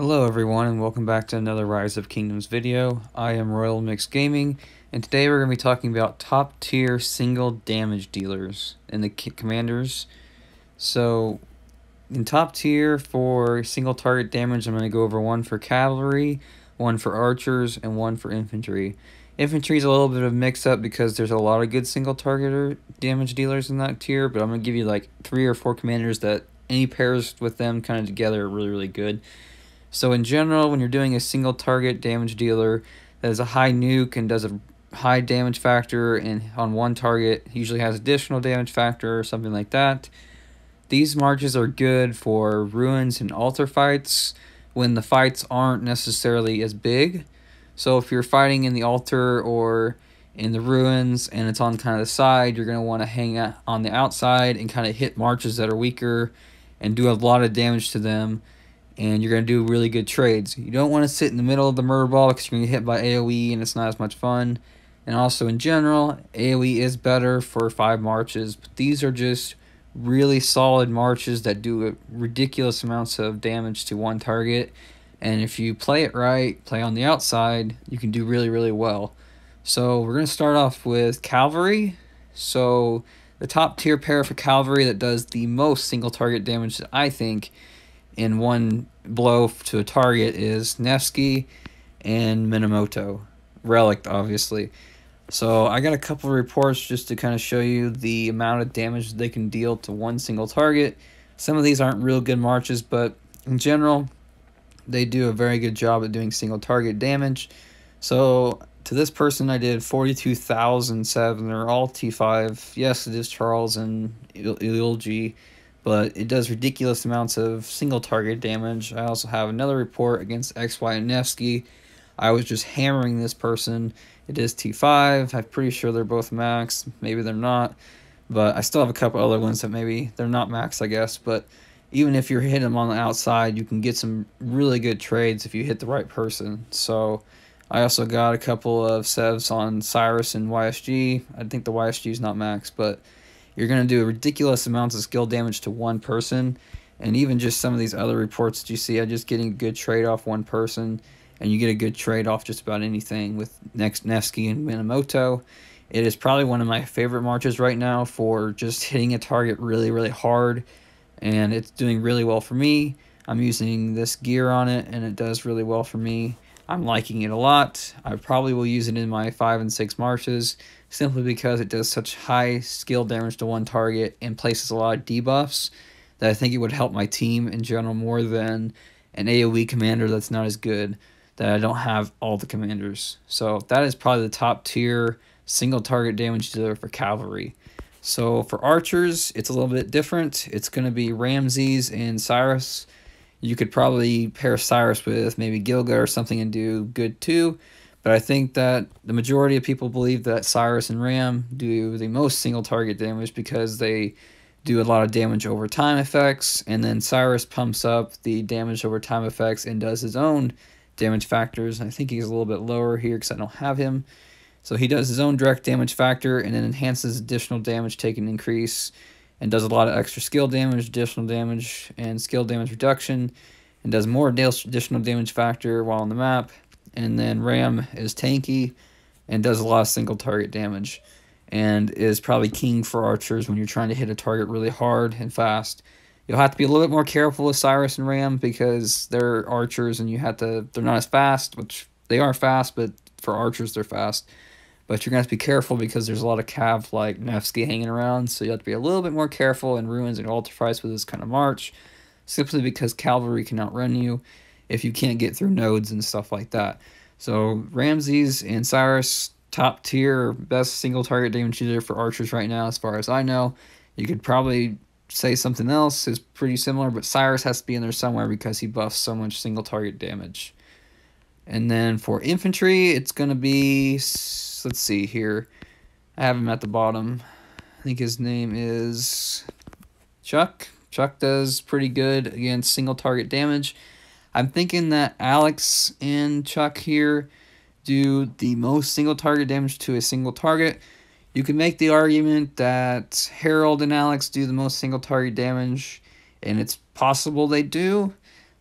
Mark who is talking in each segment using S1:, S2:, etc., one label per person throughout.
S1: Hello everyone and welcome back to another Rise of Kingdoms video. I am RoyalMixGaming and today we're going to be talking about top tier single damage dealers in the commanders. So in top tier for single target damage, I'm going to go over one for cavalry, one for archers, and one for infantry. Infantry is a little bit of a mix up because there's a lot of good single target damage dealers in that tier, but I'm going to give you like 3 or 4 commanders that any pairs with them kind of together are really good. So in general, when you're doing a single target damage dealer that has a high nuke and does a high damage factor and on one target usually has additional damage factor or something like that, these marches are good for ruins and altar fights when the fights aren't necessarily as big. So if you're fighting in the altar or in the ruins and it's on kind of the side, you're going to want to hang out on the outside and kind of hit marches that are weaker and do a lot of damage to them. And you're going to do really good trades. You don't want to sit in the middle of the murder ball because you're going to get hit by AoE and it's not as much fun. And also in general, AoE is better for 5 marches. But these are just really solid marches that do ridiculous amounts of damage to one target. And if you play it right, play on the outside, you can do really well. So we're going to start off with cavalry. So the top tier pair for cavalry that does the most single target damage that I think in one blow to a target is Nevsky and Minamoto. Relic, obviously. So I got a couple of reports just to kind of show you the amount of damage they can deal to one single target. Some of these aren't real good marches, but in general, they do a very good job at doing single target damage. So to this person, I did 42,007. They're all T5. Yes, it is Charles and Ilji, but it does ridiculous amounts of single target damage. I also have another report against XY and Nevsky. I was just hammering this person. It is T5. I'm pretty sure they're both max. Maybe they're not. But I still have a couple other ones that maybe they're not max, I guess. But even if you're hitting them on the outside, you can get some really good trades if you hit the right person. So I also got a couple of sevs on Cyrus and YSG. I think the YSG is not max, but you're going to do ridiculous amounts of skill damage to one person. And even just some of these other reports that you see, I'm just getting a good trade off one person. And you get a good trade off just about anything with Nevsky and Minamoto. It is probably one of my favorite marches right now for just hitting a target really hard. And it's doing really well for me. I'm using this gear on it and it does really well for me. I'm liking it a lot. I probably will use it in my 5 and 6 marches simply because it does such high skill damage to one target and places a lot of debuffs that I think it would help my team in general more than an AoE commander that's not as good, that I don't have all the commanders. So that is probably the top tier single target damage dealer for cavalry. So for archers, it's a little bit different. It's going to be Ramses and Cyrus. You could probably pair Cyrus with maybe Gilga or something and do good too. But I think that the majority of people believe that Cyrus and Ram do the most single target damage because they do a lot of damage over time effects. And then Cyrus pumps up the damage over time effects and does his own damage factors. I think he's a little bit lower here because I don't have him. So he does his own direct damage factor and then enhances additional damage taken increase and does a lot of extra skill damage, additional damage, and skill damage reduction, and does more additional damage factor while on the map. And then Ram is tanky and does a lot of single target damage and is probably king for archers when you're trying to hit a target really hard and fast. You'll have to be a little bit more careful with Cyrus and Ram because they're archers and they're not as fast, which they are fast, but for archers they're fast. But you're going to have to be careful because there's a lot of cav like Nevsky hanging around, so you have to be a little bit more careful in ruins and altar fights with this kind of march, simply because cavalry can outrun you if you can't get through nodes and stuff like that. So Ramses and Cyrus, top tier, best single target damage dealer for archers right now as far as I know. You could probably say something else is pretty similar, but Cyrus has to be in there somewhere because he buffs so much single target damage. And then for infantry, it's going to be, let's see here. I have him at the bottom. I think his name is Chuck. Chuck does pretty good against single target damage. I'm thinking that Alex and Chuck here do the most single target damage to a single target. You can make the argument that Harold and Alex do the most single target damage, and it's possible they do,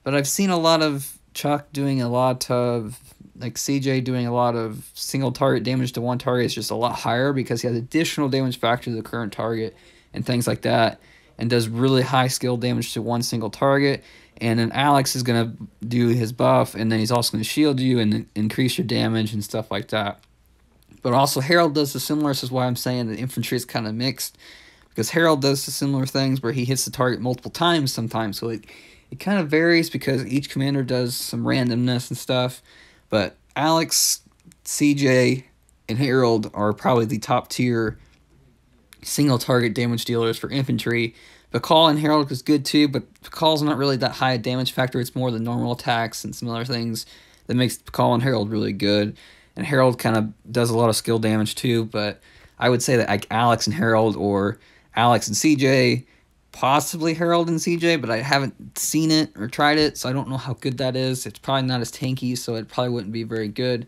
S1: but I've seen a lot of Chuck doing a lot of, like CJ doing a lot of single target damage to one target is just a lot higher because he has additional damage factor to the current target and things like that, and does really high skill damage to one single target. And then Alex is going to do his buff, and then he's also going to shield you and increase your damage and stuff like that. But also Harold does the similar. This is why I'm saying the infantry is kind of mixed, because Harold does the similar things where he hits the target multiple times sometimes. So it kind of varies because each commander does some randomness and stuff. But Alex, CJ, and Harold are probably the top tier single target damage dealers for infantry. Bakal and Harold is good too, but Bakal's not really that high a damage factor. It's more the normal attacks and some other things that makes Bakal and Harold really good. And Harold kind of does a lot of skill damage too, but I would say that like Alex and Harold, or Alex and CJ, possibly Harold and CJ, but I haven't seen it or tried it, so I don't know how good that is. It's probably not as tanky, so it probably wouldn't be very good,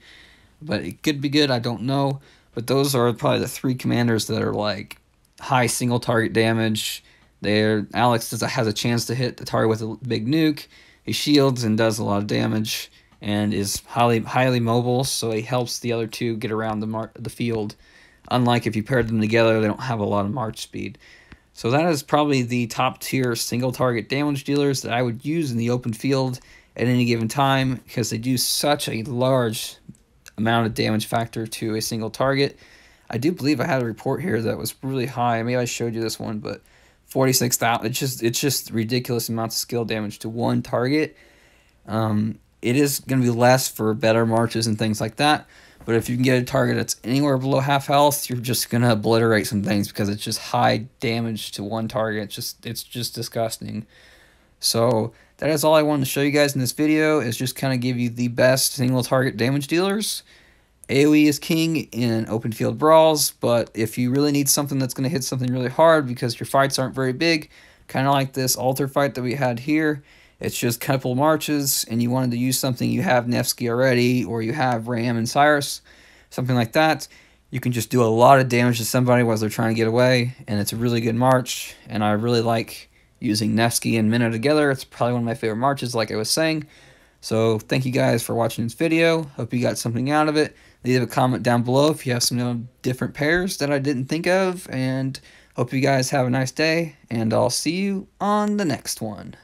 S1: but it could be good, I don't know. But those are probably the three commanders that are like high single target damage. Alex has a chance to hit the target with a big nuke. He shields and does a lot of damage, and is highly mobile, so he helps the other two get around the field. Unlike if you paired them together, they don't have a lot of march speed. So that is probably the top tier single target damage dealers that I would use in the open field at any given time, because they do such a large amount of damage factor to a single target. I do believe I had a report here that was really high. Maybe I showed you this one, but 46,000. It's just ridiculous amounts of skill damage to one target. It is going to be less for better marches and things like that. But if you can get a target that's anywhere below half health, you're just going to obliterate some things because it's just high damage to one target. It's just disgusting. So that is all I wanted to show you guys in this video, is just kind of give you the best single target damage dealers. AoE is king in open field brawls, but if you really need something that's going to hit something really hard because your fights aren't very big, kind of like this altar fight that we had here, it's just a couple marches, and you wanted to use something, you have Nevsky already, or you have Ram and Cyrus, something like that, you can just do a lot of damage to somebody while they're trying to get away, and it's a really good march, and I really like using Nevsky and Minna together. It's probably one of my favorite marches, like I was saying. So thank you guys for watching this video. Hope you got something out of it. Leave a comment down below if you have some different pairs that I didn't think of, and hope you guys have a nice day, and I'll see you on the next one.